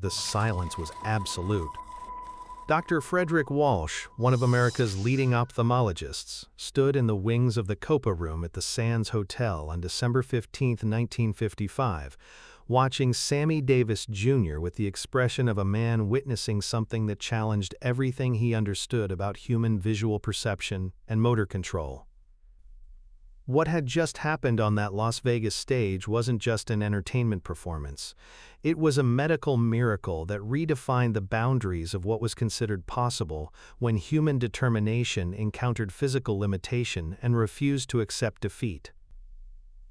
The silence was absolute. Dr. Frederick Walsh, one of America's leading ophthalmologists, stood in the wings of the Copa Room at the Sands Hotel on December 15, 1955, watching Sammy Davis Jr. with the expression of a man witnessing something that challenged everything he understood about human visual perception and motor control. What had just happened on that Las Vegas stage wasn't just an entertainment performance. It was a medical miracle that redefined the boundaries of what was considered possible when human determination encountered physical limitation and refused to accept defeat.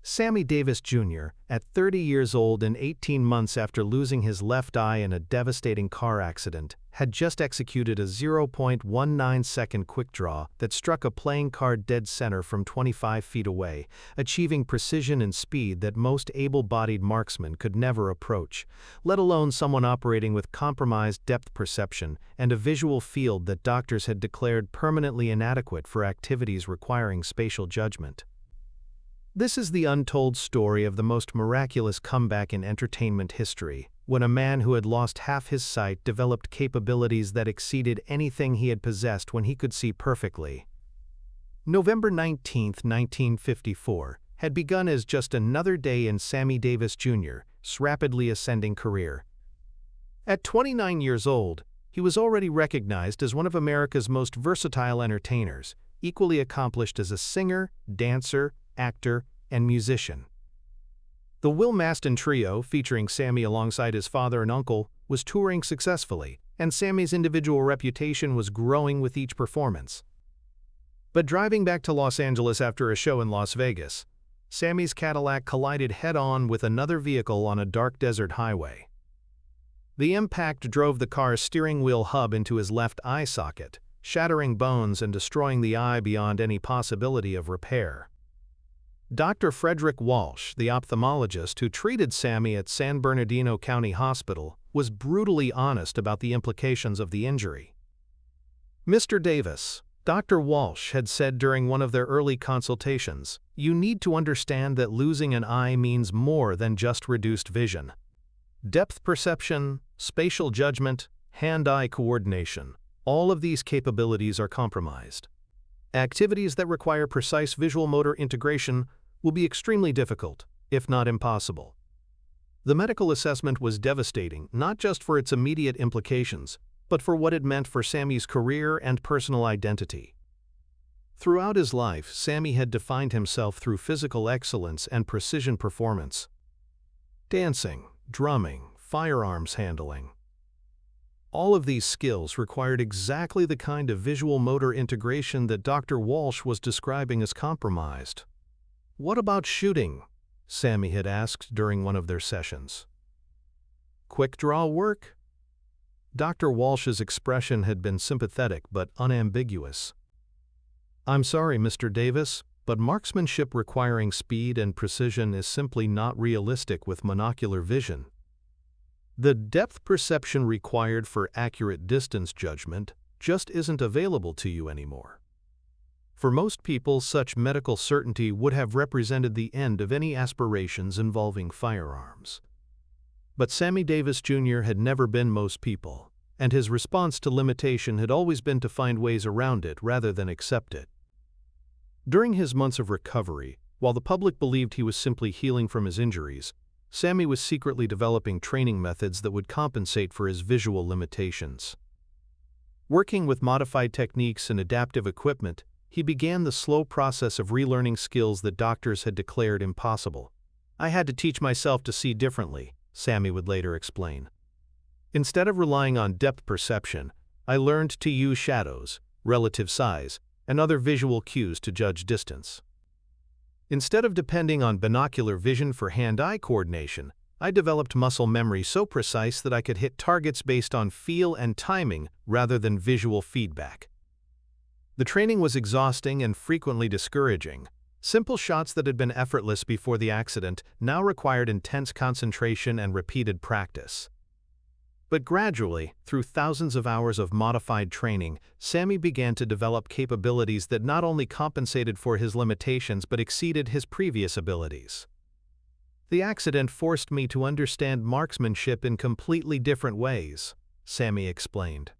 Sammy Davis Jr., at 30 years old and 18 months after losing his left eye in a devastating car accident, had just executed a 0.19-second quick draw that struck a playing card dead center from 25 feet away, achieving precision and speed that most able-bodied marksmen could never approach, let alone someone operating with compromised depth perception and a visual field that doctors had declared permanently inadequate for activities requiring spatial judgment. This is the untold story of the most miraculous comeback in entertainment history, when a man who had lost half his sight developed capabilities that exceeded anything he had possessed when he could see perfectly. November 19, 1954, had begun as just another day in Sammy Davis Jr.'s rapidly ascending career. At 29 years old, he was already recognized as one of America's most versatile entertainers, equally accomplished as a singer, dancer, actor, and musician. The Will Maston Trio, featuring Sammy alongside his father and uncle, was touring successfully, and Sammy's individual reputation was growing with each performance. But driving back to Los Angeles after a show in Las Vegas, Sammy's Cadillac collided head-on with another vehicle on a dark desert highway. The impact drove the car's steering wheel hub into his left eye socket, shattering bones and destroying the eye beyond any possibility of repair. Dr. Frederick Walsh, the ophthalmologist who treated Sammy at San Bernardino County Hospital, was brutally honest about the implications of the injury. "Mr. Davis," Dr. Walsh had said during one of their early consultations, "you need to understand that losing an eye means more than just reduced vision. Depth perception, spatial judgment, hand-eye coordination, all of these capabilities are compromised. Activities that require precise visual motor integration will be extremely difficult, if not impossible." The medical assessment was devastating, not just for its immediate implications, but for what it meant for Sammy's career and personal identity. Throughout his life, Sammy had defined himself through physical excellence and precision performance. Dancing, drumming, firearms handling. All of these skills required exactly the kind of visual motor integration that Dr. Walsh was describing as compromised. "What about shooting?" Sammy had asked during one of their sessions. "Quick draw work?" Dr. Walsh's expression had been sympathetic but unambiguous. "I'm sorry, Mr. Davis, but marksmanship requiring speed and precision is simply not realistic with monocular vision. The depth perception required for accurate distance judgment just isn't available to you anymore." For most people, such medical certainty would have represented the end of any aspirations involving firearms. But Sammy Davis Jr. had never been most people, and his response to limitation had always been to find ways around it rather than accept it. During his months of recovery, while the public believed he was simply healing from his injuries, Sammy was secretly developing training methods that would compensate for his visual limitations. Working with modified techniques and adaptive equipment, he began the slow process of relearning skills that doctors had declared impossible. "I had to teach myself to see differently," Sammy would later explain. "Instead of relying on depth perception, I learned to use shadows, relative size, and other visual cues to judge distance. Instead of depending on binocular vision for hand-eye coordination, I developed muscle memory so precise that I could hit targets based on feel and timing rather than visual feedback. The training was exhausting and frequently discouraging. Simple shots that had been effortless before the accident now required intense concentration and repeated practice. But gradually, through thousands of hours of modified training, Sammy began to develop capabilities that not only compensated for his limitations but exceeded his previous abilities. The accident forced me to understand marksmanship in completely different ways, Sammy explained.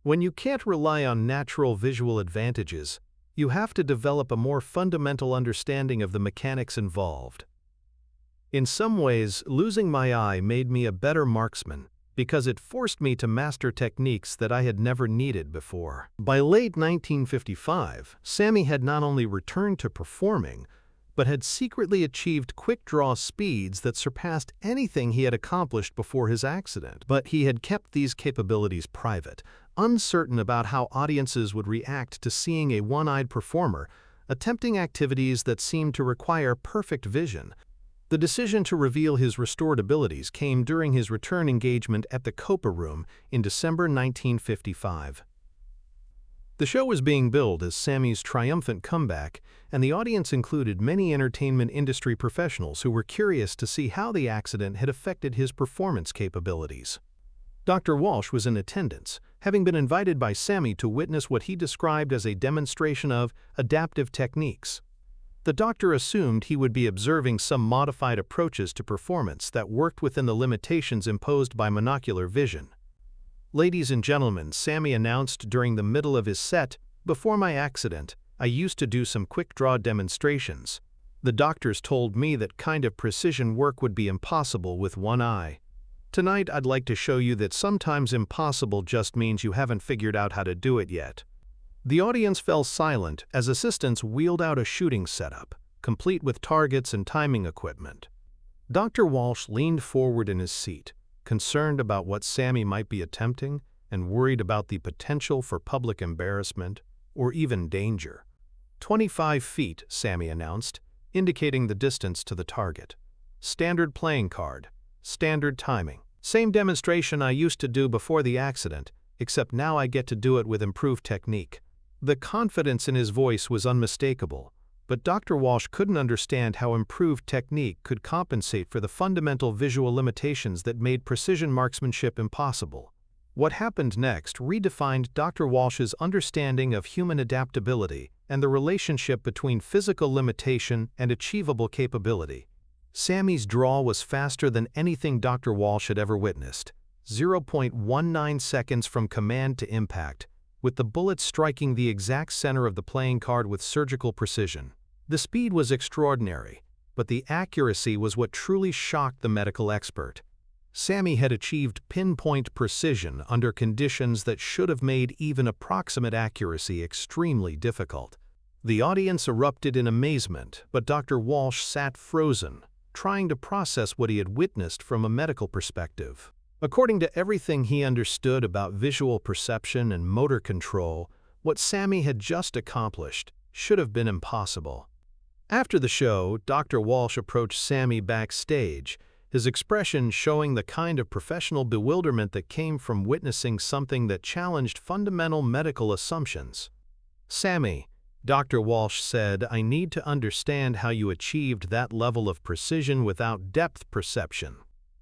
When you can't rely on natural visual advantages, you have to develop a more fundamental understanding of the mechanics involved. In some ways, losing my eye made me a better marksman because it forced me to master techniques that I had never needed before. By late 1955, Sammy had not only returned to performing, but had secretly achieved quick-draw speeds that surpassed anything he had accomplished before his accident. But he had kept these capabilities private, uncertain about how audiences would react to seeing a one-eyed performer attempting activities that seemed to require perfect vision. The decision to reveal his restored abilities came during his return engagement at the Copa Room in December 1955. The show was being billed as Sammy's triumphant comeback, and the audience included many entertainment industry professionals who were curious to see how the accident had affected his performance capabilities. Dr. Walsh was in attendance, having been invited by Sammy to witness what he described as a demonstration of adaptive techniques. The doctor assumed he would be observing some modified approaches to performance that worked within the limitations imposed by monocular vision. "Ladies and gentlemen," Sammy announced during the middle of his set, "before my accident, I used to do some quick-draw demonstrations. The doctors told me that kind of precision work would be impossible with one eye. Tonight I'd like to show you that sometimes impossible just means you haven't figured out how to do it yet." The audience fell silent as assistants wheeled out a shooting setup, complete with targets and timing equipment. Dr. Walsh leaned forward in his seat, concerned about what Sammy might be attempting and worried about the potential for public embarrassment or even danger. 25 feet, Sammy announced, indicating the distance to the target. "Standard playing card, standard timing. Same demonstration I used to do before the accident, except now I get to do it with improved technique." The confidence in his voice was unmistakable, but Dr. Walsh couldn't understand how improved technique could compensate for the fundamental visual limitations that made precision marksmanship impossible. What happened next redefined Dr. Walsh's understanding of human adaptability and the relationship between physical limitation and achievable capability. Sammy's draw was faster than anything Dr. Walsh had ever witnessed, 0.19 seconds from command to impact, with the bullet striking the exact center of the playing card with surgical precision. The speed was extraordinary, but the accuracy was what truly shocked the medical expert. Sammy had achieved pinpoint precision under conditions that should have made even approximate accuracy extremely difficult. The audience erupted in amazement, but Dr. Walsh sat frozen, trying to process what he had witnessed from a medical perspective. According to everything he understood about visual perception and motor control, what Sammy had just accomplished should have been impossible. After the show, Dr. Walsh approached Sammy backstage, his expression showing the kind of professional bewilderment that came from witnessing something that challenged fundamental medical assumptions. "Sammy," Dr. Walsh said, "I need to understand how you achieved that level of precision without depth perception.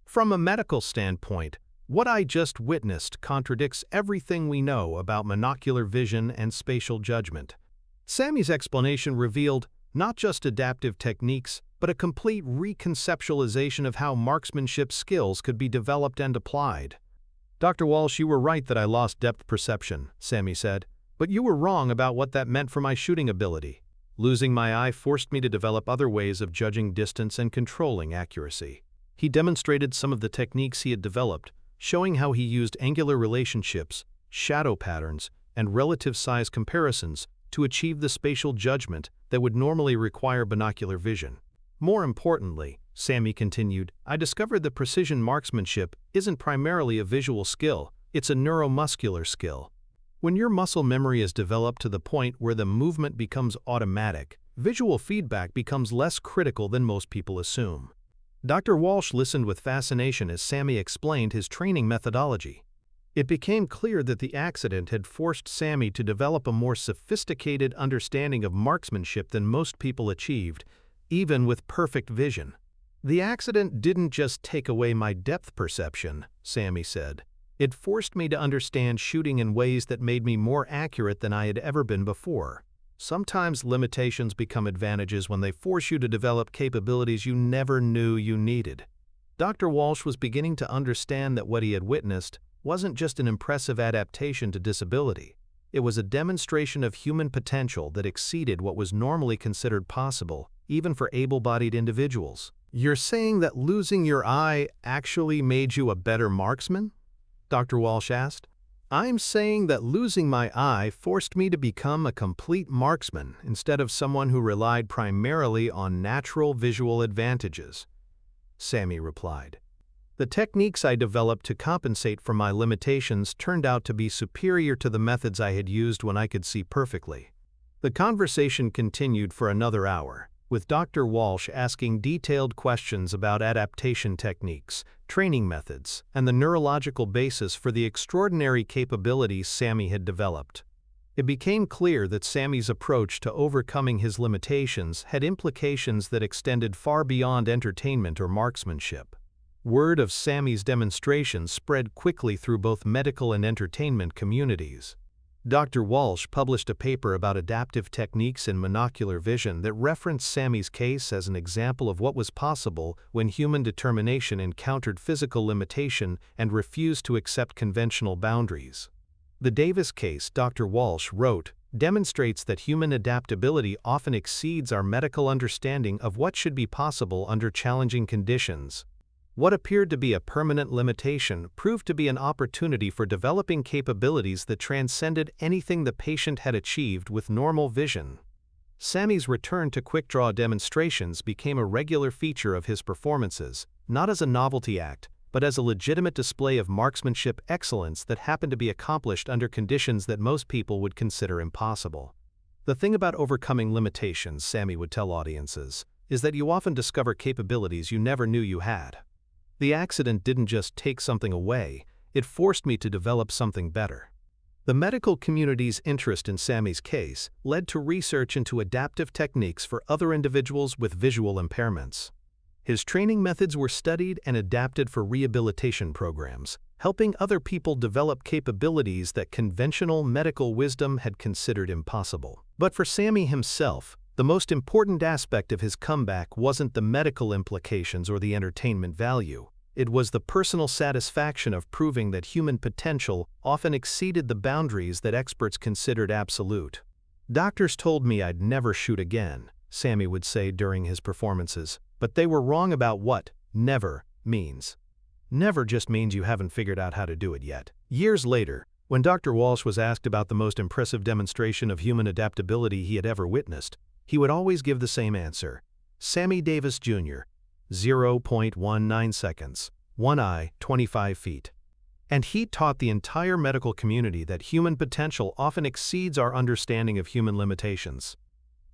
From a medical standpoint, what I just witnessed contradicts everything we know about monocular vision and spatial judgment." Sammy's explanation revealed not just adaptive techniques, but a complete reconceptualization of how marksmanship skills could be developed and applied. "Dr. Walsh, you were right that I lost depth perception," Sammy said, "but you were wrong about what that meant for my shooting ability. Losing my eye forced me to develop other ways of judging distance and controlling accuracy." He demonstrated some of the techniques he had developed, showing how he used angular relationships, shadow patterns, and relative size comparisons to achieve the spatial judgment that would normally require binocular vision. "More importantly," Sammy continued, "I discovered that precision marksmanship isn't primarily a visual skill, it's a neuromuscular skill. When your muscle memory is developed to the point where the movement becomes automatic, visual feedback becomes less critical than most people assume." Dr. Walsh listened with fascination as Sammy explained his training methodology. It became clear that the accident had forced Sammy to develop a more sophisticated understanding of marksmanship than most people achieved, even with perfect vision. "The accident didn't just take away my depth perception," Sammy said. "It forced me to understand shooting in ways that made me more accurate than I had ever been before. Sometimes limitations become advantages when they force you to develop capabilities you never knew you needed. Dr. Walsh was beginning to understand that what he had witnessed wasn't just an impressive adaptation to disability. It was a demonstration of human potential that exceeded what was normally considered possible, even for able-bodied individuals. "You're saying that losing your eye actually made you a better marksman?" Dr. Walsh asked. "I'm saying that losing my eye forced me to become a complete marksman instead of someone who relied primarily on natural visual advantages," Sammy replied. "The techniques I developed to compensate for my limitations turned out to be superior to the methods I had used when I could see perfectly." The conversation continued for another hour, with Dr. Walsh asking detailed questions about adaptation techniques, training methods, and the neurological basis for the extraordinary capabilities Sammy had developed. It became clear that Sammy's approach to overcoming his limitations had implications that extended far beyond entertainment or marksmanship. Word of Sammy's demonstrations spread quickly through both medical and entertainment communities. Dr. Walsh published a paper about adaptive techniques in monocular vision that referenced Sammy's case as an example of what was possible when human determination encountered physical limitation and refused to accept conventional boundaries. The Davis case, Dr. Walsh wrote, demonstrates that human adaptability often exceeds our medical understanding of what should be possible under challenging conditions. What appeared to be a permanent limitation proved to be an opportunity for developing capabilities that transcended anything the patient had achieved with normal vision. Sammy's return to quick-draw demonstrations became a regular feature of his performances, not as a novelty act, but as a legitimate display of marksmanship excellence that happened to be accomplished under conditions that most people would consider impossible. "The thing about overcoming limitations," Sammy would tell audiences, "is that you often discover capabilities you never knew you had. The accident didn't just take something away, it forced me to develop something better." The medical community's interest in Sammy's case led to research into adaptive techniques for other individuals with visual impairments. His training methods were studied and adapted for rehabilitation programs, helping other people develop capabilities that conventional medical wisdom had considered impossible. But for Sammy himself, the most important aspect of his comeback wasn't the medical implications or the entertainment value. It was the personal satisfaction of proving that human potential often exceeded the boundaries that experts considered absolute. "Doctors told me I'd never shoot again," Sammy would say during his performances, "but they were wrong about what never means. Never just means you haven't figured out how to do it yet." Years later, when Dr. Walsh was asked about the most impressive demonstration of human adaptability he had ever witnessed, he would always give the same answer: Sammy Davis Jr., 0.19 seconds, one eye, 25 feet. And he taught the entire medical community that human potential often exceeds our understanding of human limitations.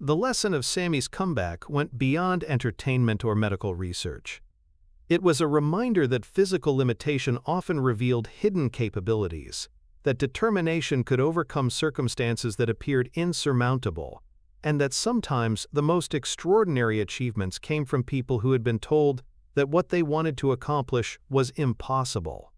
The lesson of Sammy's comeback went beyond entertainment or medical research. It was a reminder that physical limitation often revealed hidden capabilities, that determination could overcome circumstances that appeared insurmountable, and that sometimes the most extraordinary achievements came from people who had been told that what they wanted to accomplish was impossible.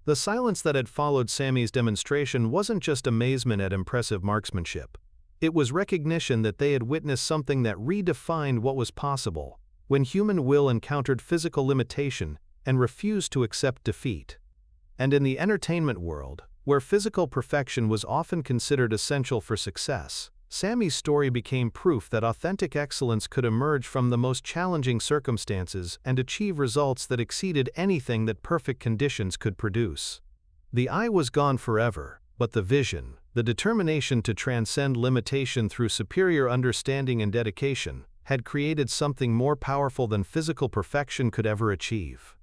The silence that had followed Sammy's demonstration wasn't just amazement at impressive marksmanship. It was recognition that they had witnessed something that redefined what was possible when human will encountered physical limitation and refused to accept defeat. And in the entertainment world, where physical perfection was often considered essential for success, Sammy's story became proof that authentic excellence could emerge from the most challenging circumstances and achieve results that exceeded anything that perfect conditions could produce. The eye was gone forever, but the vision, the determination to transcend limitation through superior understanding and dedication, had created something more powerful than physical perfection could ever achieve.